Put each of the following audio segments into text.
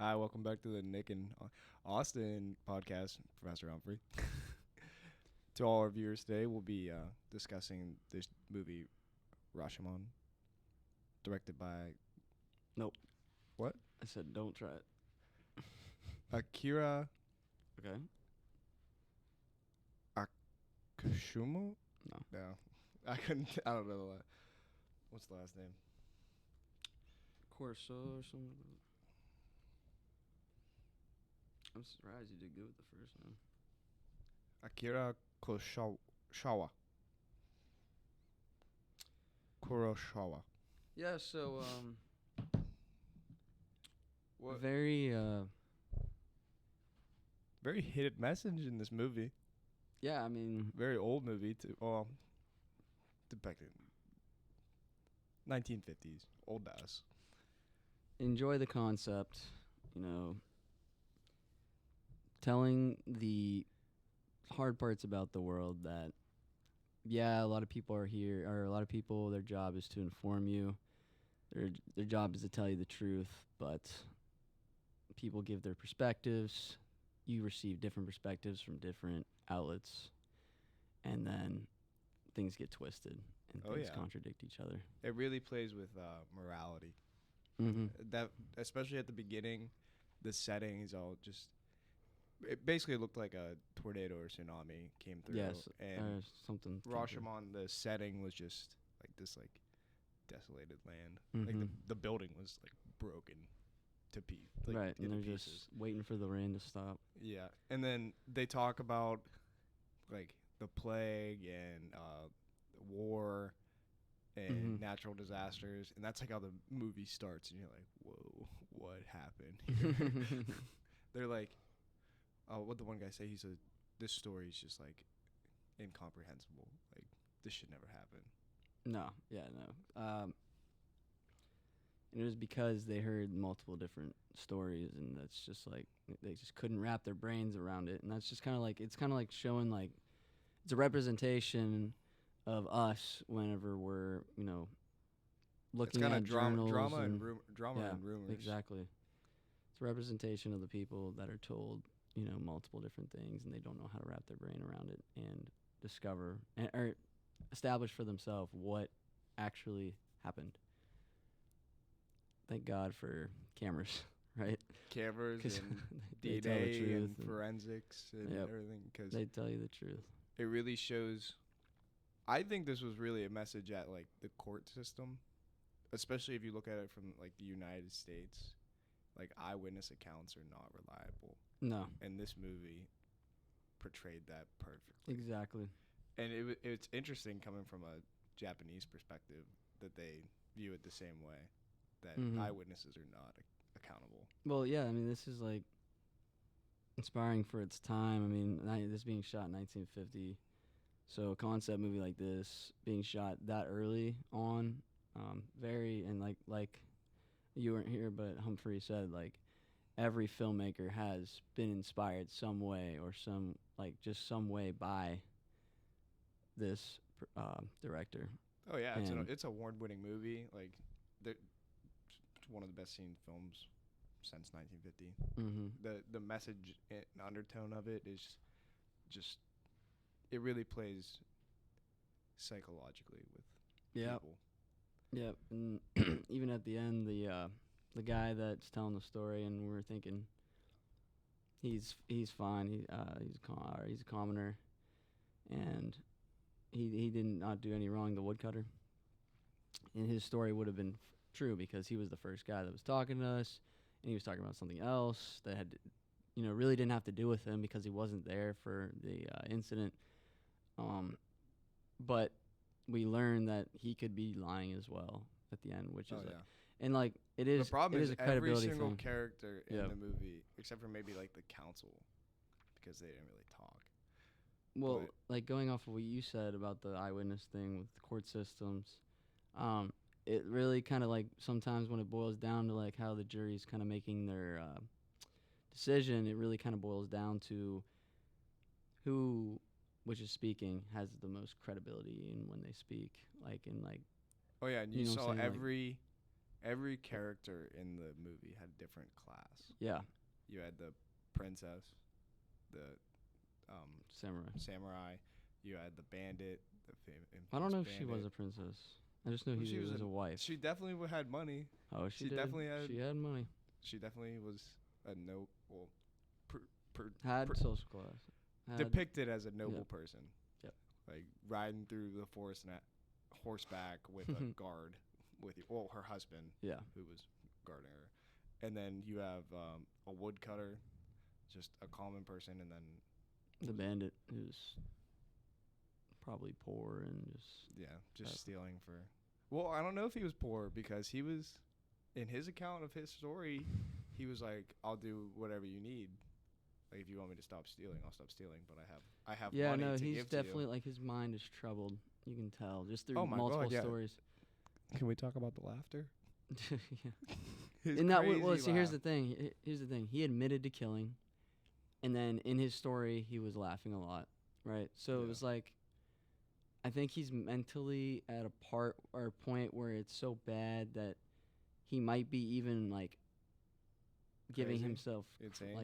Hi, welcome back to the Nick and Austin podcast, Professor Humphrey. To all our viewers today, we'll be discussing this movie, Rashomon, directed by Nope. what? I said don't try it. Akira Okay. Kusumo? No. No, I couldn't. I don't know what's the last name. Corso or something. I'm surprised you did good with the first name. Akira Kurosawa. Kurosawa. Yeah. So What? very Very hidden message in this movie. yeah. I mean, Very old movie too. Well, depicted 1950s, old to us. enjoy the concept. You know, telling the hard parts about the world that a lot of people are here, or a lot of people, their job is to inform you. Their job is to tell you the truth, but people give their perspectives. You receive different perspectives from different outlets, and then things get twisted and Oh, things yeah. contradict each other. It really plays with morality. Mm-hmm. That especially at the beginning, the setting is all just. It basically looked like a tornado or tsunami came through. Yes, and something. Rashomon, the setting was just like this, like desolated land. Mm-hmm. Like the building was like broken to pieces. Like, right, and into they're pieces. just waiting for the rain to stop. Yeah, and then they talk about like the plague and war and Mhm. natural disasters, and that's like how the movie starts, and you're like, "Whoa, what happened here?" They're like, what the one guy say? He said, "This story is just like incomprehensible. Like this should never happen." No, and it was because they heard multiple different stories, and that's just like they just couldn't wrap their brains around it, and that's just kind of like it's kind of like showing like it's a representation of us whenever we're looking It's at kind of journals drama and drama and rumors. exactly. It's a representation of the people that are told multiple different things, and they don't know how to wrap their brain around it and discover or establish for themselves what actually happened. Thank God for cameras, right? Cameras 'Cause and they tell the DNA truth and forensics and Yep. everything, because they tell you the truth. it really shows. I think this was really a message at like the court system, especially if you look at it from like the United States. Like eyewitness accounts are not reliable, No, and this movie portrayed that perfectly. exactly. And it's interesting coming from a Japanese perspective that they view it the same way, that Mhm. eyewitnesses are not accountable. Well, yeah, I mean, this is like inspiring for its time. I mean, this being shot in 1950, so a concept movie like this being shot that early on, and like you weren't here, but Humphrey said like every filmmaker has been inspired some way or some way by this director. Oh yeah, And it's a award-winning movie. Like, it's one of the best seen films since 1950. mm-hmm. The message and undertone of it is just it really plays psychologically with people. Yep, and even at the end, the guy that's telling the story, and we're thinking he's fine. He's a commoner, and he did not do any wrong. The woodcutter, and his story would have been true because he was the first guy that was talking to us, and he was talking about something else that had, really didn't have to do with him because he wasn't there for the incident. But we learned that he could be lying as well at the end, which is and like it is. The problem it is a every credibility single thing. character in Yep. the movie, except for maybe like the council, because they didn't really talk. Well, But like going off of what you said about the eyewitness thing with the court systems, it really kind of like sometimes when it boils down to like how the jury's kind of making their decision, it really kind of boils down to who, which is speaking, has the most credibility in when they speak. Like in like oh yeah, and You you know what saw I'm saying, like- every every character in the movie had a different class. Yeah. You had the princess, the Samurai. You had the bandit, I don't know if bandit. she was a princess. I just know he was a wife. She definitely had money. Oh, she did. Definitely had. She had money. She definitely was a Had social class. Depicted as a noble person. Yep. Like riding through the forest on horseback with a guard, her husband. Yeah. Who was guarding her, and then you have a woodcutter, just a common person, and then the bandit who's probably poor and just stealing for. Well, I don't know if he was poor because he was, in his account of his story, he was like, "I'll do whatever you need. Like if you want me to stop stealing, I'll stop stealing. But I have yeah, money no, to he's give to definitely you." like his mind is troubled. You can tell just through Oh my multiple God, yeah. stories. Can we talk about the laughter? Yeah. And that well, see, here's the thing. Here's the thing. He admitted to killing, and then in his story, he was laughing a lot, right? So it was like, I think he's mentally at a point where it's so bad that he might be even like giving Crazy? himself Insane?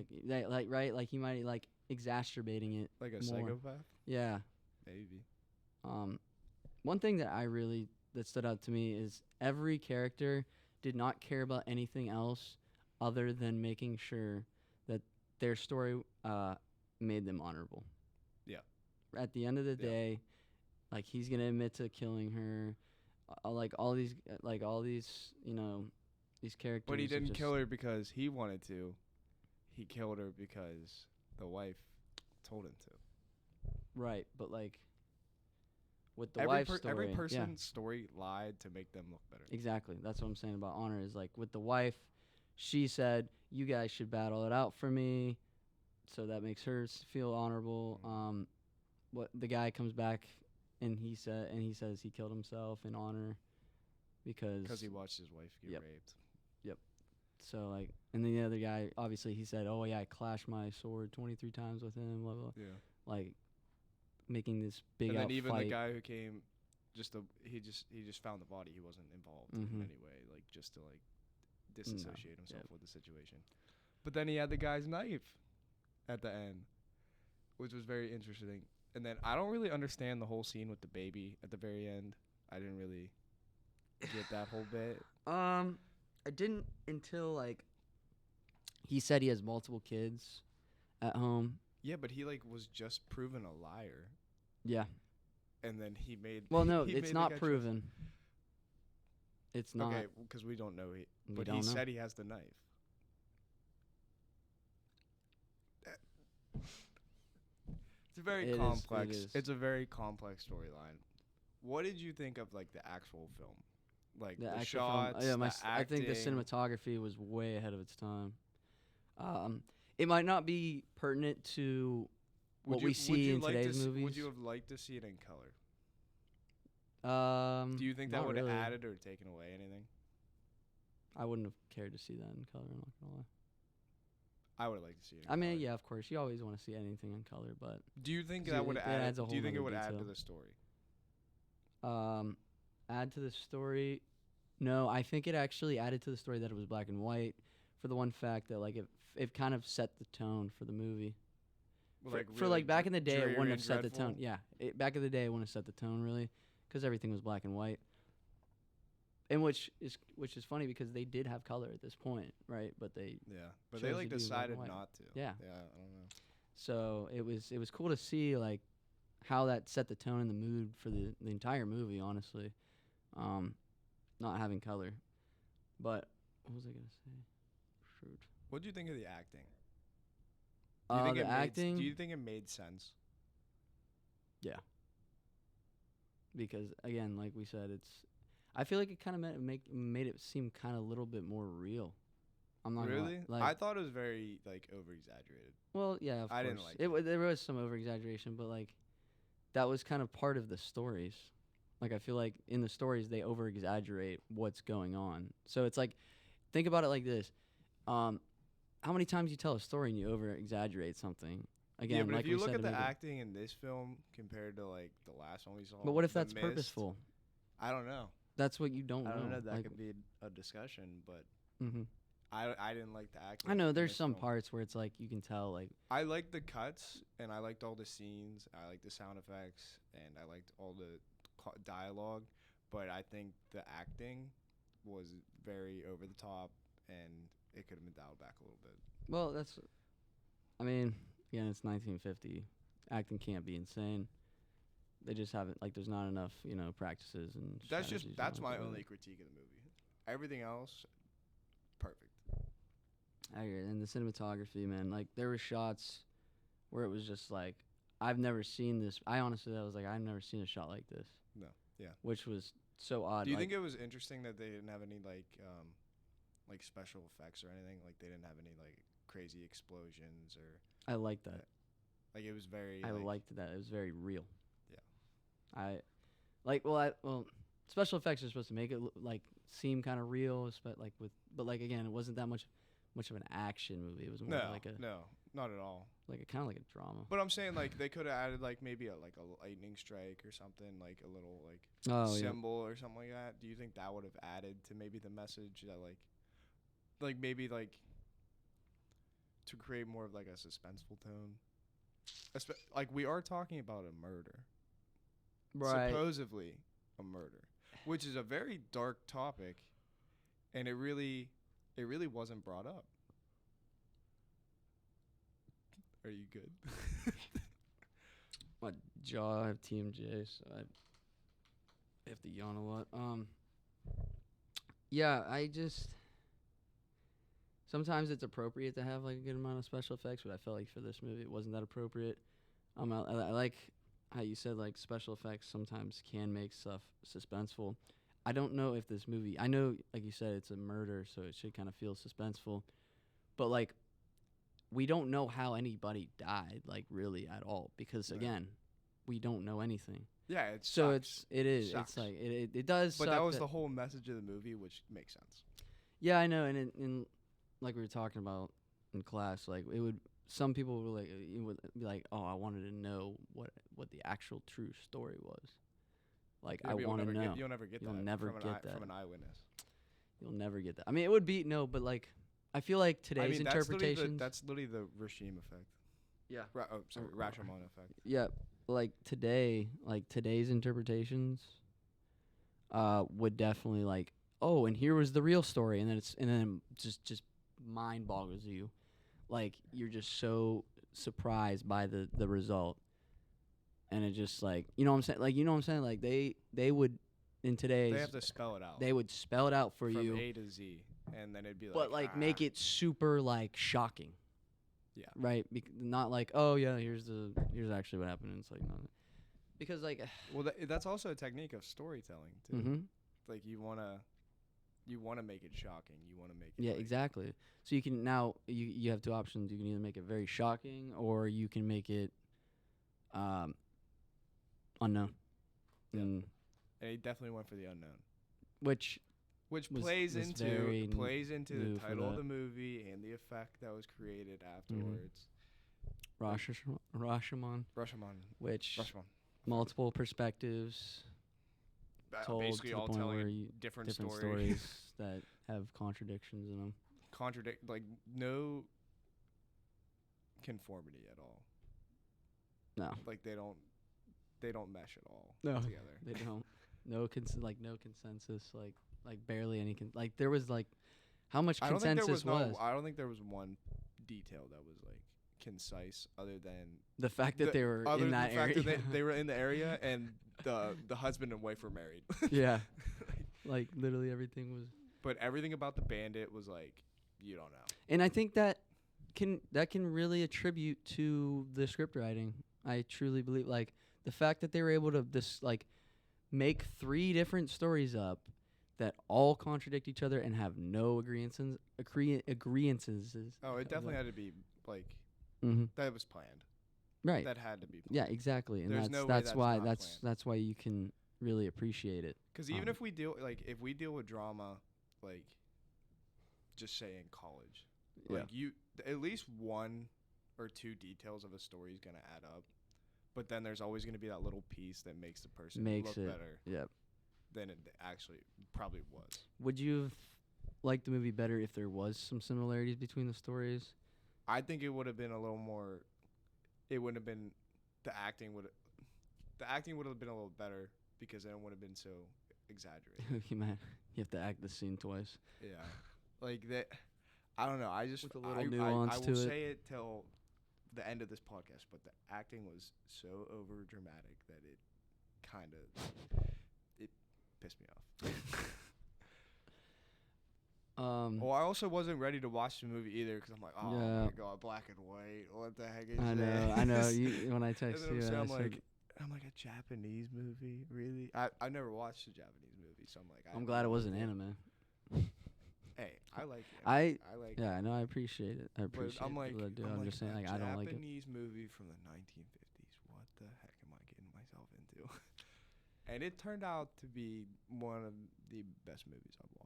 right, like he might like exacerbating it, Like a more. psychopath? Yeah. Maybe. One thing that stood out to me is every character did not care about anything else other than making sure that their story made them honorable. Yeah. At the end of the day, like he's gonna admit to killing her, like all these, these characters. But he didn't kill her because he wanted to. He killed her because the wife told him to. Right, but like with the wife's story, every person's story lied to make them look better. Exactly. That's what I'm saying about honor is like with the wife, she said, "You guys should battle it out for me," so that makes her feel honorable. What the guy comes back and he says he killed himself in honor because he watched his wife get raped. Yep. So like, and then the other guy, obviously he said, "Oh yeah, I clashed my sword 23 times with him." Blah blah. Yeah. Like making this big. And then out even fight. the guy who came, he just found the body. He wasn't involved in any way, like just to like disassociate himself with the situation. But then he had the guy's knife at the end, which was very interesting. And then I don't really understand the whole scene with the baby at the very end. I didn't really get that whole bit. I didn't until like he said he has multiple kids at home. Yeah, but he like was just proven a liar. Yeah. And then he made. Well, no, it's not proven. It's not. Okay, because we don't know. But he said he has the knife. It's a very complex. It's a very complex storyline. What did you think of like the actual film? Like the shots, the acting? I think the cinematography was way ahead of its time. It might not be pertinent to what we see in today's movies. Would you have liked to see it in color? Do you think that would have added or taken away anything? I wouldn't have cared to see that in color. I'm not gonna lie. I would have liked to see it. I mean, yeah, of course, you always want to see anything in color, but do you think that would add? Do you think it would add to the story? Add to the story? No, I think it actually added to the story that it was black and white, for the one fact that like it kind of set the tone for the movie. Well, for like back in the day, it wouldn't have set the tone. Yeah, back in the day, it wouldn't have set the tone really, because everything was black and white. And which is funny because they did have color at this point, right? But they they like decided not to. Yeah, I don't know. So it was cool to see like how that set the tone and the mood for the entire movie. Honestly, not having color. But what was I gonna say? Shoot. What do you think of the acting? Do you think it made sense? Yeah. Because again, like we said, I feel like it kind of made it seem kind of a little bit more real. I'm not really. Like, I thought it was very like over exaggerated. Well, yeah, of course. Didn't like it. There was some over exaggeration, but like that was kind of part of the stories. Like I feel like in the stories they over exaggerate what's going on. So it's like, think about it like this: how many times you tell a story and you over exaggerate something? Again, but like if you look at the acting in this film compared to like the last one we saw. But what if that's purposeful? I don't know. That's what you don't know. I don't know. That like, could be a discussion, but hmm I didn't like the acting. I know in there's this some film. parts where it's like you can tell like I liked the cuts, and I liked all the scenes. I liked the sound effects, and I liked all the dialogue. But I think the acting was very over the top, and it could have been dialed back a little bit. well that's I mean again it's 1950 acting can't be insane. They just haven't like there's not enough practices and That's my only critique of the movie. Everything else, perfect. I agree. And the cinematography, man, like there were shots where it was just like I've never seen this. I honestly I was like I've never seen a shot like this. No, yeah. Which was so odd. Do you like, think it was interesting that they didn't have any like special effects or anything? Like they didn't have any like crazy explosions or I liked that. like it was very. I liked that. It was very real. Yeah. I well special effects are supposed to make it like seem kind of real, but like again, it wasn't that much of an action movie. It was more like a no, not at all. like a kind of like a drama. But I'm saying like they could have added like maybe a lightning strike or something, like a little symbol or something like that. Do you think that would have added to maybe the message that like maybe like to create more of like a suspenseful tone? Like we are talking about a murder, Right. supposedly a murder, which is a very dark topic, and it really wasn't brought up. Are you good? My jaw, I have TMJ, so I have to yawn a lot. Yeah, I just sometimes it's appropriate to have like a good amount of special effects, but I felt like for this movie it wasn't that appropriate. I like how you said like special effects sometimes can make stuff suspenseful. I don't know if this movie, I know like you said it's a murder, so it should kind of feel suspenseful, but like we don't know how anybody died like really at all because Right. again, we don't know anything. Yeah, it's So sucks. it is. Sucks. It's like it does. But suck that was the whole message of the movie, which makes sense. Yeah, I know, and in like we were talking about in class, like it would. Some people would like it would be like, oh, I wanted to know what the actual true story was. Like I want to know. You'll never get You'll that. never from get that. from an eyewitness. You'll never get that. I mean, it would be but like I feel like today's interpretations. That's literally the Rashomon effect. Yeah. Rashomon effect. Yeah, like today's interpretations would definitely like, oh, and here was the real story, and then just mind boggles you, like you're just so surprised by the result, and it just like like they would in today's They have to spell it out. they would spell it out for from you, A to Z, and then it'd be like. but like make it super like shocking. Yeah. Right. Not like, oh yeah, here's actually what happened. And it's like no, because like. Well, that's also a technique of storytelling too. Mm-hmm. Like you wanna make it shocking. You wanna make it. Yeah, like, exactly. So you can now you have two options. You can either make it very shocking, or you can make it unknown. Yeah. Mm, And he definitely went for the unknown. which Which was plays very into new the for title of that. the movie and the effect that was created afterwards. Rashomon, Rashomon. which Rashomon. multiple perspectives told Basically to the all point where telling you, different different stories. stories that have contradictions in them. Like no conformity at all. No, Like they don't mesh at all No. together. they don't. No consensus. Like barely any. Like there was like, how much I don't think consensus there was was? I don't think there was one detail that was like concise other than The fact that they were other in than that the fact area. that they were in the area and the husband and wife were married. Yeah, like literally everything was. But everything about the bandit was like, you don't know. And I think that can really attribute to the script writing. I truly believe like the fact that they were able to make 3 different stories up that all contradict each other and have no agreeances. Oh, it definitely had to be like Mm-hmm. that was planned. Right. That had to be planned. Yeah, exactly. And There's no way that's that's why not that's why you can really appreciate it. Because even if we deal with drama, like just say in college, Yeah. like at least 1 or 2 details of a story is gonna add up. But then there's always gonna be that little piece that makes the person Makes look it better. Yep. than it actually probably was. Would you have liked the movie better if there was some similarities between the stories? I think it would have been a little more. It wouldn't have been the acting would have been a little better because then it would have been so exaggerated. You have to act the scene twice. Yeah, like that. I don't know. I just With a little I nuance will to it. say it till the end of this podcast, but the acting was so over dramatic that it kind of it pissed me off. Well, I also wasn't ready to watch the movie either because I'm like, oh Yeah. my god, black and white. What the heck is I this? know. You, when I text And you, then I I'm said, like, a Japanese movie, really? I never watched a Japanese movie, so I'm like, I'm glad it wasn't anime. Hey, I like anime. I like. Yeah, I know. I appreciate it. I appreciate I'm like, what I do. I'm just saying, a like, I don't like it. Japanese movie from the 1950s. What the heck am I getting myself into? And it turned out to be one of the best movies I've watched.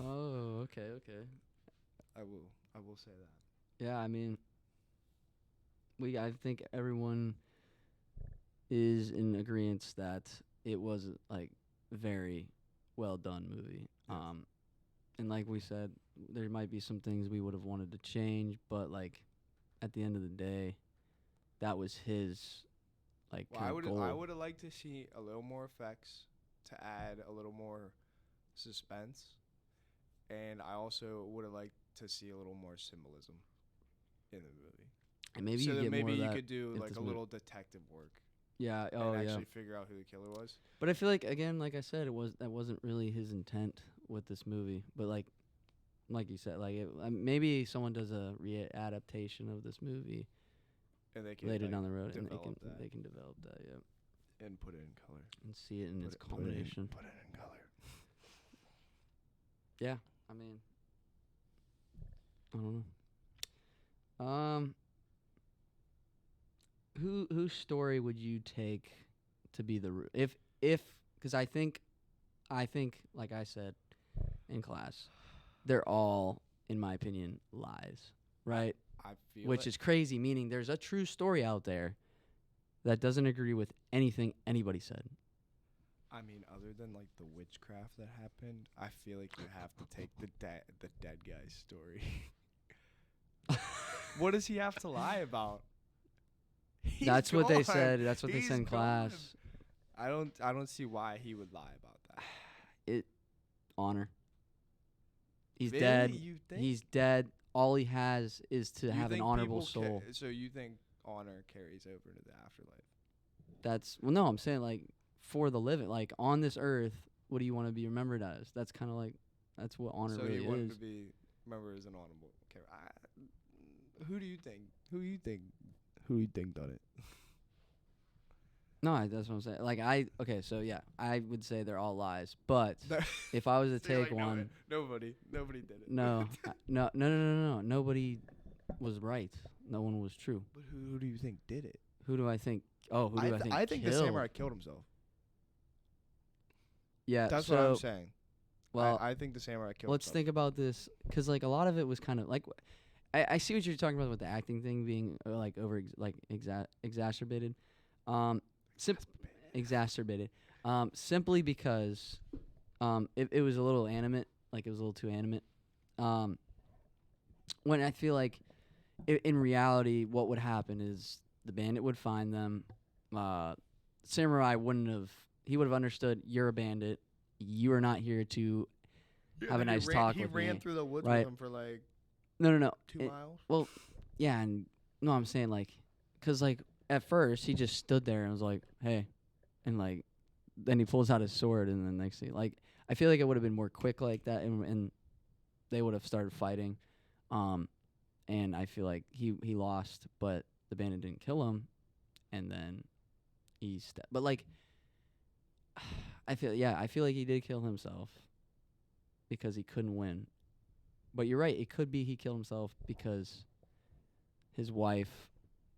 Oh, okay. I will say that. Yeah, I mean, I think everyone is in agreement that it was like very well done movie. Yes. And like we said, there might be some things we would have wanted to change, but like at the end of the day, that was his like Well, kind of goal. I would have liked to see a little more effects to add a little more suspense, and I also would have liked to see a little more symbolism in the movie. And maybe so you that get maybe more you of that could do if like this a mo- little detective work Yeah. and Oh, yeah. actually figure out who the killer was. But I feel like again, like I said, that wasn't really his intent with this movie. But like you said, like maybe someone does a adaptation of this movie And they can later like, down the road, and develop they can develop that, yeah, and put it in color. and see it in its culmination. Put it in color. Yeah, I mean, I don't know. Whose story would you take to be the if because I think like I said in class, they're all, in my opinion, lies, right? I feel Which is crazy, meaning there's a true story out there that doesn't agree with anything anybody said. I mean, other than like the witchcraft that happened, I feel like you have to take the dead guy's story. What does he have to lie about? That's what they gone. said. That's what they He's said in class. gone. I don't see why he would lie about that. Honor. He's Really? dead. You think? He's dead. All he has is to You have an think honorable people soul. so you think honor carries over into the afterlife? No, I'm saying like for the living, like on this earth, what do you want to be remembered as? That's kind of like that's what honor So really you want is. to be remembered as an honorable character. Who do you think? Who do you think done it? No, that's what I'm saying. Like okay, so yeah, I would say they're all lies. But if I was to So you're take like, one, nobody did it. no, no, nobody was right. No one was true. But who do you think did it? Who do I think? Oh, who do I think? I think the killed? samurai killed himself. Yeah, That's so, what I'm saying. Well, I think the samurai killed let's himself. think about this, because like a lot of it was kind of like, I see what you're talking about with the acting thing being like exacerbated, exacerbated, simply because, it was a little animate, like it was a little too animate, when I feel like, in reality, what would happen is the bandit would find them, samurai he would have understood, you're a bandit, you are not here to have a nice talk with me. He ran through the woods right? with him for like No. 2 miles. Well, yeah, and no, I'm saying like, cause like at first he just stood there and was like, "Hey," and like, then he pulls out his sword, and then next thing, like, I feel like it would have been more quick like that, and they would have started fighting, and I feel like he lost, but the bandit didn't kill him, and then but like, I feel like he did kill himself because he couldn't win. But you're right, it could be he killed himself because his wife,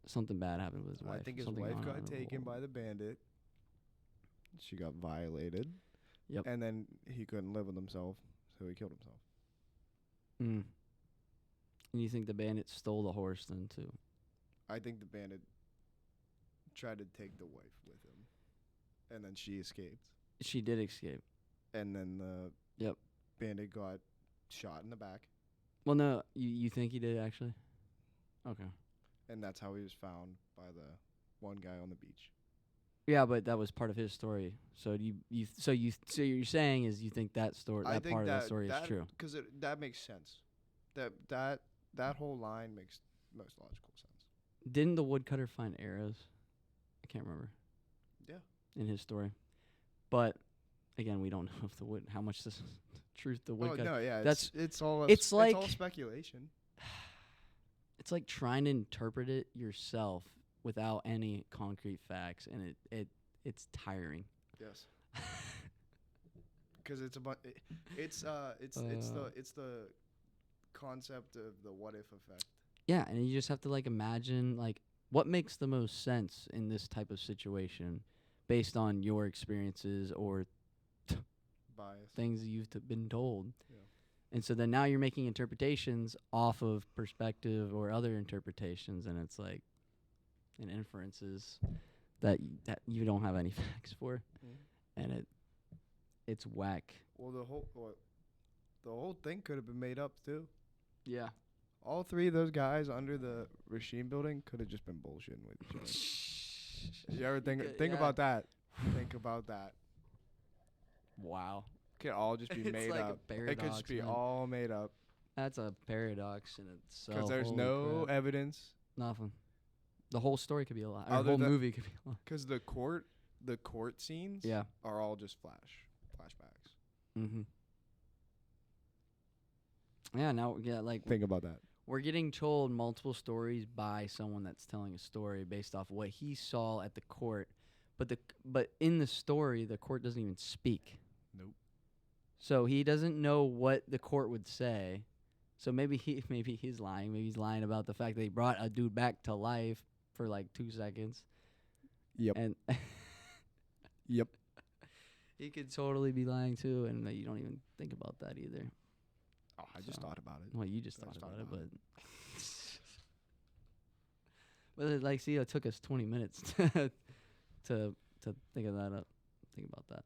something bad happened with his wife. I think his something wife going on got in the taken world. by the bandit. She got violated. Yep. And then he couldn't live with himself, so he killed himself. Mm. And you think the bandit stole the horse then too? I think the bandit tried to take the wife with him, and then she escaped. She did escape. and then the Yep. bandit got shot in the back, Well, no, you think he did actually? Okay. and that's how he was found by the one guy on the beach. Yeah, but that was part of his story. So so you're saying is you think that story, I that think part of that story is true? because that makes sense. That whole line makes most logical sense. Didn't the woodcutter find arrows? I can't remember. Yeah. In his story, but again, we don't know if how much this truth the woodcutter. Oh no, yeah, That's- it's all it's all like- speculation. It's like trying to interpret it yourself without any concrete facts, and it's tiring. Yes. Because it's the concept of the what if effect. Yeah, and you just have to like imagine like what makes the most sense in this type of situation based on your experiences or Bias. things you've been told. Yeah. And so then now you're making interpretations off of perspective or other interpretations, and it's like and inferences that you don't have any facts for, and it's whack. Well, the whole thing could have been made up too. Yeah. All three of those guys under the Rasheen building could have just been bullshitting with each other. You ever think Yeah. about that? Think about that. Wow. It could all just be It's made like a up. It could paradox, just be man. all made up That's a paradox in itself. because there's Holy no crap. evidence. Nothing. The whole story could be a lie. Or the Other whole than- movie could be a lie. Because the court scenes Yeah. are all just flashbacks. Mm-hmm. Yeah, now like Think about that. we're getting told multiple stories by someone that's telling a story based off what he saw at the court, but in the story the court doesn't even speak. Nope. So he doesn't know what the court would say. So maybe he's lying. Maybe he's lying about the fact that he brought a dude back to life for like 2 seconds. Yep. And Yep. he could totally be lying too, and you don't even think about that either. Oh, I just So- thought about it. Well, you just I thought just about thought it, about but like, see, it took us 20 minutes to think of that up. Think about that.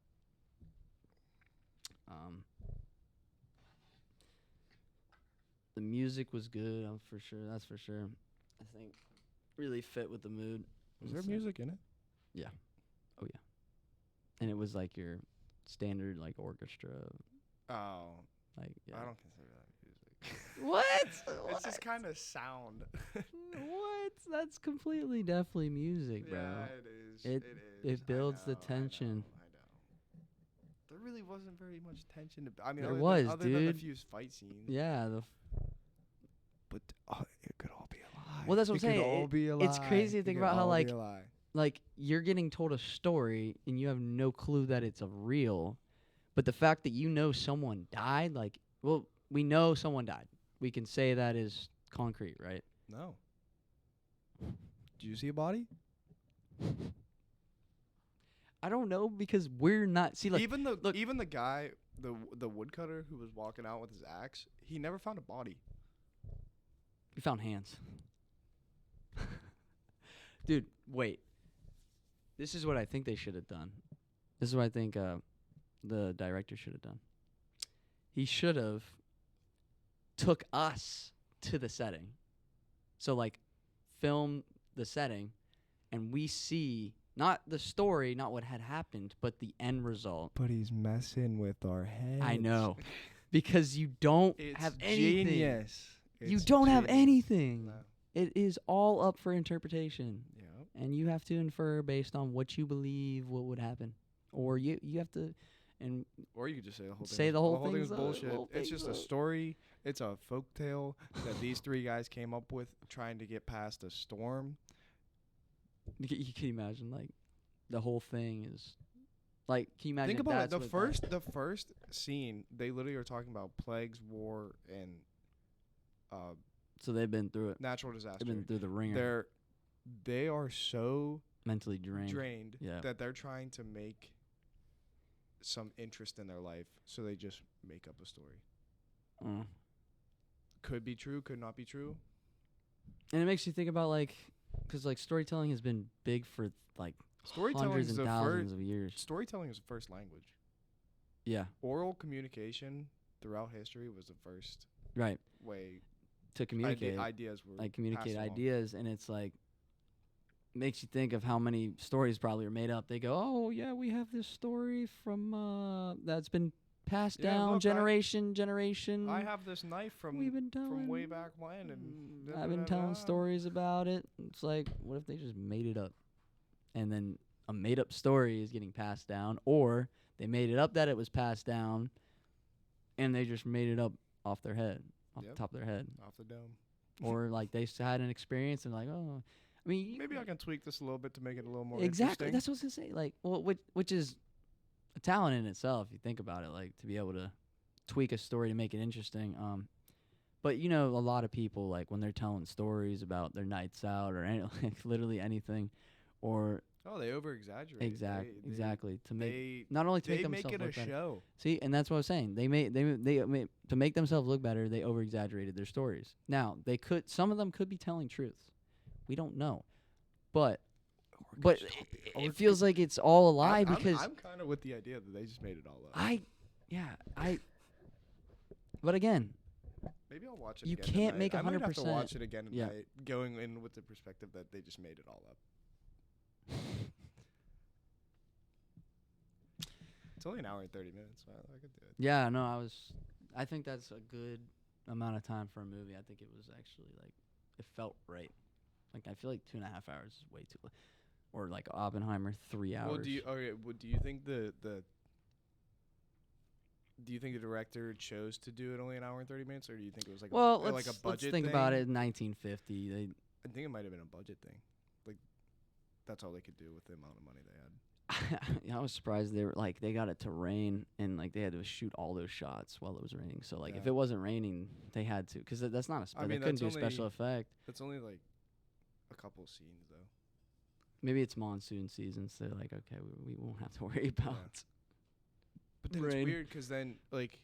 The music was good, for sure. That's for sure. I think really fit with the mood. Is there It's, music in it? and it was like your standard like orchestra, Oh, like yeah. I don't consider that music. What? It's just kind of sound. What? That's completely definitely music, bro. Yeah, it is. It- is. it builds the I know. tension. There really wasn't very much tension. I mean, There other was, than, other than the dude. few fight scenes. Yeah, But it could all be a lie. Well, that's what I'm It could saying. all be a lie. it's crazy to It think could about how, all like, be a lie. like you're getting told a story and you have no clue that it's a real, but the fact that you know someone died, like, well, we know someone died. We can say that is concrete, right? No. Did you see a body? I don't know because we're not. See, like, even the look- even the guy, the woodcutter who was walking out with his axe, he never found a body. we found hands. Dude, wait. This is what I think they should have done. This is what I think the director should have done. He should have took us to the setting. So, like, film the setting, and we see not the story, not what had happened, but the end result. But he's messing with our heads. I know. Because you don't It's have anything. genius. You It's don't have genius. anything. No. It is all up for interpretation. Yep. And you have to infer based on what you believe what would happen. Or you have to, and Or you could just say the whole thing. Say the whole thing is thing's a- bullshit. whole It's thing's just a story. It's a folk tale that these three guys came up with trying to get past a storm. you can imagine, like, the whole thing is, like, can you imagine Think if about it. that's what The first scene, they literally are talking about plagues, war, and so they've been through it. natural disaster. They've been through the ringer. They are so Mentally drained. drained Yeah. that they're trying to make some interest in their life, so they just make up a story. Could be true, could not be true. And it makes you think about, like, because, like, storytelling has been big for, like, Storytelling hundreds is and the thousands first. of years. Storytelling is the first language. Yeah, Oral communication throughout history was the first right. way To communicate, ideas were like communicate passed along. ideas, and it's like makes you think of how many stories probably are made up. They go, "Oh yeah, we have this story from that's been passed Yeah, down look, generation. I have this knife We've been from way telling- back when, and I've been telling stories about it." It's like, what if they just made it up, and then a made up story is getting passed down, or they made it up that it was passed down, and they just made it up off their head, off Yep. the top of their head. off the dome. Or like they had an experience and like, oh, I mean, Maybe I can tweak this a little bit to make it a little more exactly. interesting. That's what I was gonna say. Like, well, which is a talent in itself. If you think about it, like to be able to tweak a story to make it interesting. But you know, a lot of people like when they're telling stories about their nights out or like literally anything, or Oh, they over exaggerate. exactly to make They not only to make they themselves make it a look better. show. See, and that's what I was saying. They made to make themselves look better. They over exaggerated their stories. Now some of them could be telling truths. We don't know, but it feels like it's all a lie because I'm kind of with the idea that they just made it all up. But again, Maybe I'll watch it. You again can't tonight. make I might have to 100%. watch it again Yeah. tonight, going in with the perspective that they just made it all up. It's only an hour and 30 minutes. So I could do it. yeah, no, I think that's a good amount of time for a movie. I think it was actually like it felt right. Like I feel like 2.5 hours is way too, or like Oppenheimer 3 hours. Well, do you think the director chose to do it only an hour and 30 minutes, or do you think it was like well, a let's budget think thing? about it. 1950, they I think it might have been a budget thing. Like that's all they could do with the amount of money they had. I was surprised they got it to rain and like they had to shoot all those shots while it was raining. So like if Yeah. it wasn't raining, they had to because that's not a I mean, they couldn't do a that's special only- effect. That's only like a couple of scenes though. Maybe it's monsoon season, so they're like, okay, we won't have to worry about. But then Rain. it's weird because then like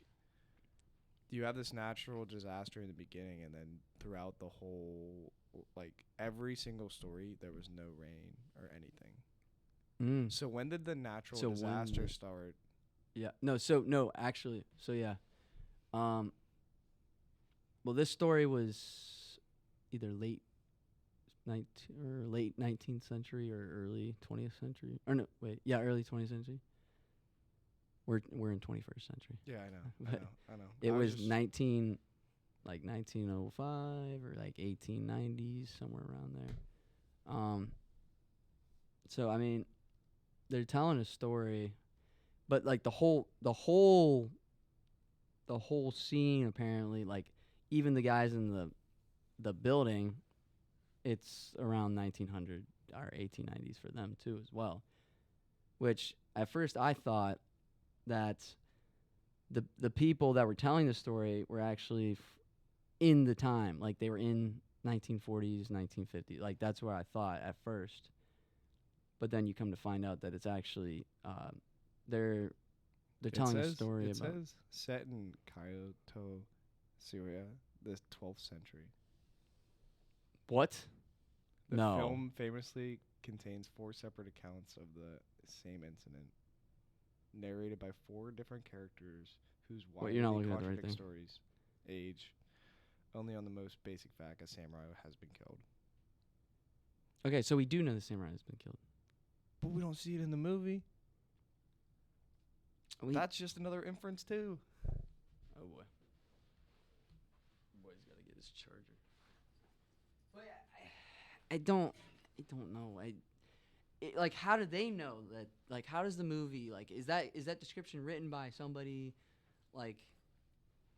you have this natural disaster in the beginning, and then throughout the whole like every single story there was no rain or anything. Mm. So when did the natural So when disaster the- start? Yeah. No, actually. So yeah. Well, this story was either late 19th century or early 20th century. Or no, wait. Yeah, early 20th century. We're in 21st century. Yeah, I know. But I know. It I was just- 1905 or like 1890s, somewhere around there. So I mean, they're telling a story, but like the whole scene apparently, like even the guys in the building, it's around 1900 or 1890s for them too as well. Which at first I thought that the people that were telling the story were actually in the time, like they were in 1940s, 1950s. Like that's where I thought at first. But then you come to find out that it's actually they're telling a story it about. says set in Kyoto, Syria, the 12th century. What? The No. film famously contains 4 separate accounts of the same incident, narrated by 4 different characters whose Wait, you're not wildly looking at the right contradict thing. stories. Age, only on the most basic fact, a samurai has been killed. Okay, so we do know the samurai has been killed. But we don't see it in the movie. That's just another inference too. Oh boy. Boy's got to get his charger. But I don't know. Like how do they know that? Like how does the movie like is that description written by somebody? Like,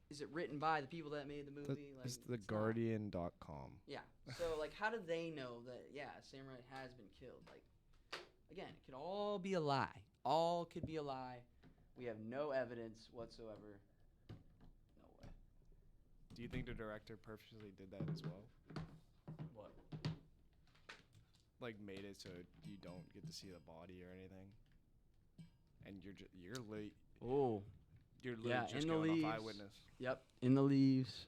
is it written by the people that made the movie? It's not. theguardian.com. Yeah. So like how do they know that? Yeah, a samurai has been killed. Like again, it could all be a lie. All could be a lie. We have no evidence whatsoever. No way. Do you think the director purposely did that as well? What? Like made it so you don't get to see the body or anything, and you're late. Oh. You're literally Yeah, just in the going leaves. off eyewitness. Yep. In the leaves.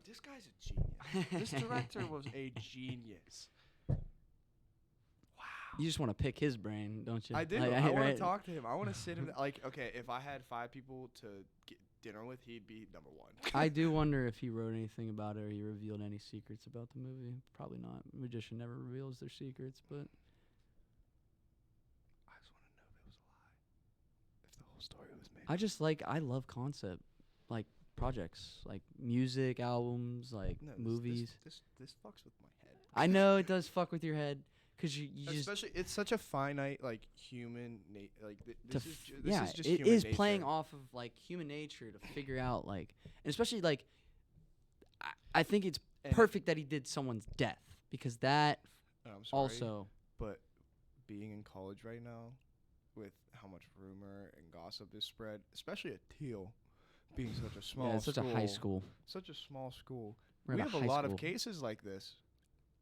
This guy's a genius. This director was a genius. Wow. You just want to pick his brain, don't you? I do. Like, I want right? to talk to him. I want to sit him. Like, okay, if I had 5 people to get dinner with, he'd be number 1. I do wonder if he wrote anything about it or he revealed any secrets about the movie. Probably not. Magician never reveals their secrets, but I just want to know if it was a lie. If the whole story was made. I love concept, like projects, like music albums, like movies. This fucks with my head. I know it does fuck with your head. Cause you especially it's such a finite like human this is just it human is nature. playing off of like human nature to figure out like, and especially like I think it's perfect that he did someone's death because that I'm sorry, also. But being in college right now, with how much rumor and gossip is spread, especially at Teal, being such a small such school, a high school, such a small school, We're we at have a high lot school. of cases like this.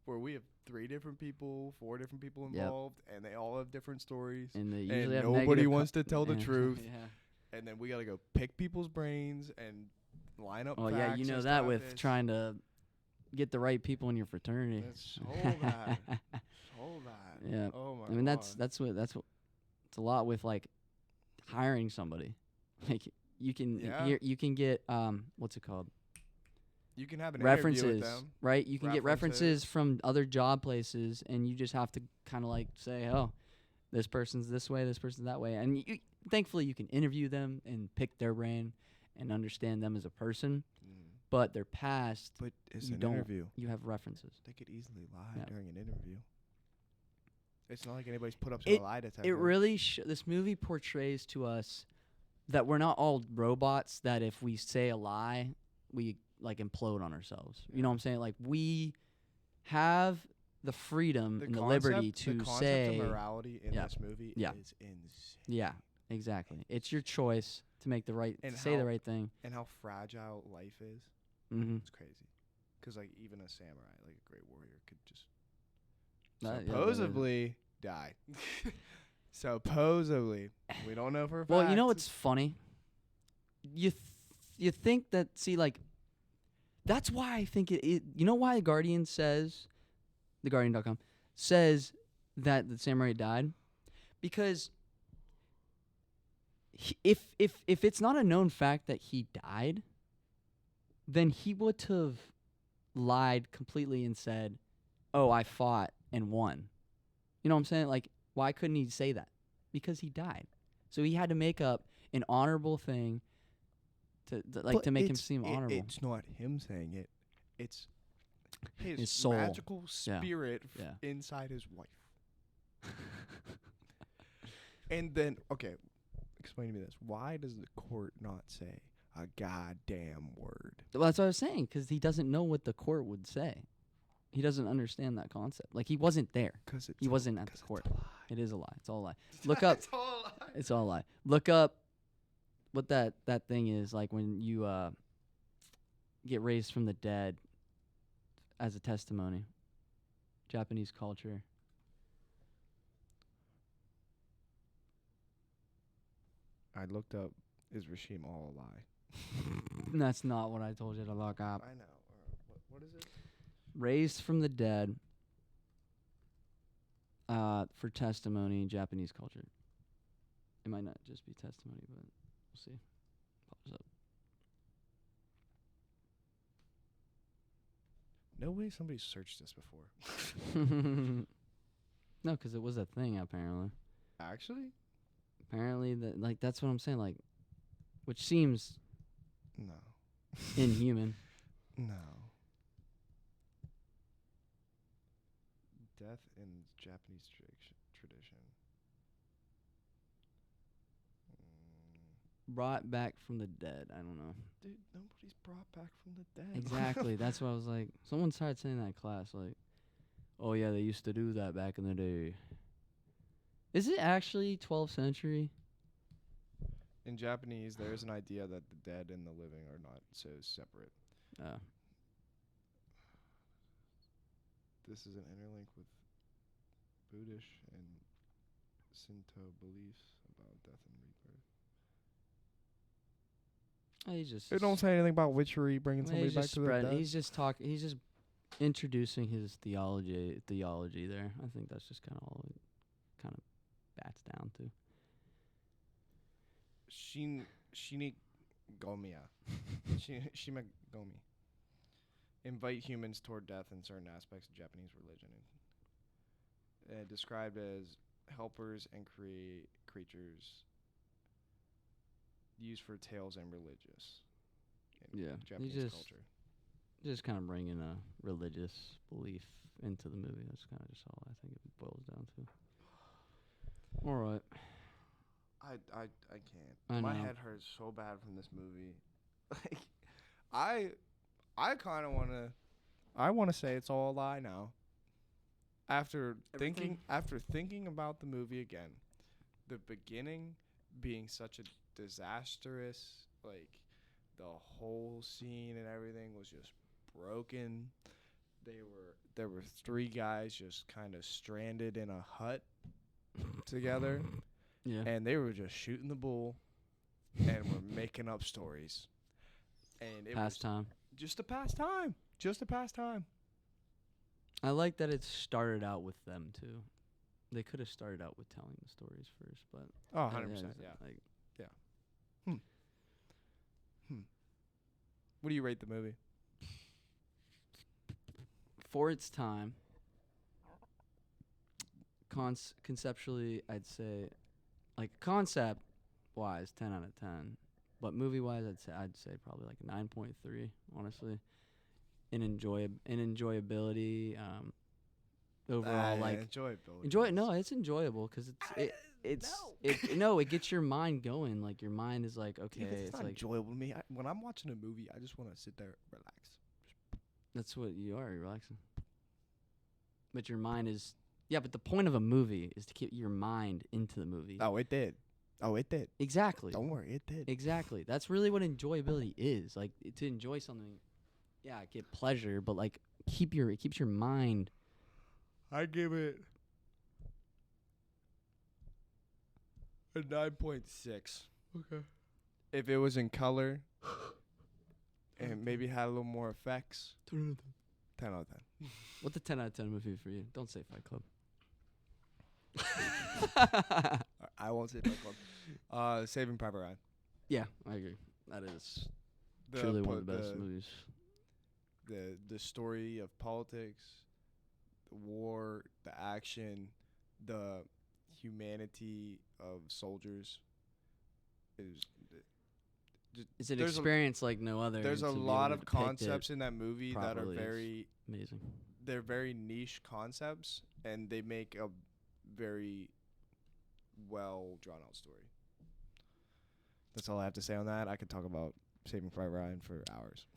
Where we have 3 different people, 4 different people involved, and they all have different stories, and they and usually have nobody wants to tell the truth. Yeah. And then we gotta go pick people's brains and line up. Oh facts yeah, you know and that stuff. with trying to get the right people in your fraternity. It's so bad, so bad. Yeah. Oh my. I mean God. that's what it's a lot with like hiring somebody. Like you can you can get what's it called? You can have an references, interview with them, right? You can get references from other job places, and you just have to kind of like say, "Oh, this person's this way, this person's that way," and thankfully you can interview them and pick their brain and understand them as a person. But their past, but it's you an don't. interview. You have references. They could easily lie during an interview. It's not like anybody's put up to a lie detector. It really this movie portrays to us that we're not all robots. That if we say a lie, we like implode on ourselves. You know what I'm saying? Like we have the freedom and the liberty to the concept say of morality in this movie is insane. Yeah, exactly. It's your choice to make the right, and say the right thing. And how fragile life is. Mm-hmm. It's crazy. Because like even a samurai, like a great warrior, could just supposedly die. Supposedly, we don't know for a fact. Well, you know what's funny? You think that that's why I think it. You know why the Guardian says, theguardian.com says that the samurai died, because if it's not a known fact that he died, then he would have lied completely and said, "Oh, I fought and won." You know what I'm saying? Like, why couldn't he say that? Because he died. So he had to make up an honorable thing to make him seem honorable. It's not him saying it. It's his soul. magical spirit Yeah. inside his wife. And then, okay, explain to me this. Why does the court not say a goddamn word? Well, that's what I was saying, because he doesn't know what the court would say. He doesn't understand that concept. Like, he wasn't there. He wasn't at the court. It is a lie. It's all a lie. Look up. It's all a lie. It's all a lie. Look up what that thing is, like when you get raised from the dead as a testimony. Japanese culture. I looked up, is Rashim all a lie? That's not what I told you to look up. I know. What is it? Raised from the dead for testimony in Japanese culture. It might not just be testimony, but we'll see. Pops up. No way somebody searched this before. No, because it was a thing, apparently. Actually? Apparently, that's what I'm saying, like, which seems No. inhuman. No. Death in Japanese tradition. Brought back from the dead. I don't know. Dude, nobody's brought back from the dead. Exactly. That's what I was like. Someone started saying that in class, like, oh, yeah, they used to do that back in the day. Is it actually 12th century? In Japanese, there is an idea that the dead and the living are not so separate. This is an interlink with Buddhist and Shinto beliefs about death and rebirth. They don't say anything about witchery, bringing somebody back to the dead. He's just talking. He's just introducing his theology there. I think that's just kind of all stats down too. Shinigamiya. Shimagami. Invite humans toward death in certain aspects of Japanese religion. Described as helpers and creatures used for tales and religious in Yeah, Japanese culture. Just kind of bringing a religious belief into the movie. That's kind of just all I think it boils down to. All right. I can't. I My know. head hurts so bad from this movie. Like, I kind of wanna say it's all a lie now. After Everything? thinking about the movie again, the beginning being such a disastrous, like the whole scene and everything was just broken. There were three guys just kind of stranded in a hut together, Yeah. and they were just shooting the bull and were making up stories. And it was Pastime. just a pastime. Just a pastime. I like that it started out with them too. They could have started out with telling the stories first, but Oh, yeah, 100%. it's Yeah. like What do you rate the movie? for its time, conceptually, I'd say, like concept wise, 10 out of 10. But movie wise, I'd say probably like a 9.3. Honestly, in enjoyability, overall, like enjoyability. No, it's enjoyable because it gets your mind going. Like your mind is like, okay, It's it's not like enjoyable to me. When I'm watching a movie, I just want to sit there, relax. that's what you are. You're relaxing. But your mind is, yeah. But the point of a movie is to keep your mind into the movie. Oh, it did. Exactly. Don't worry, it did. Exactly. That's really what enjoyability is. Like to enjoy something, yeah, get pleasure, but like it keeps your mind. I give it a 9.6. Okay. If it was in color and maybe had a little more effects, 10 out of 10. What's a 10 out of 10 movie for you? Don't say Fight Club. I won't say Fight Club. Saving Private Ryan. Yeah, I agree. That is truly one of the best movies. The story of politics, the war, the action, the humanity of soldiers. It's an experience like no other. There's a to be lot able of to depict concepts it in that movie that are properly is very amazing. They're very niche concepts, and they make a very well drawn out story. That's all I have to say on that. I could talk about Saving Private Ryan for hours.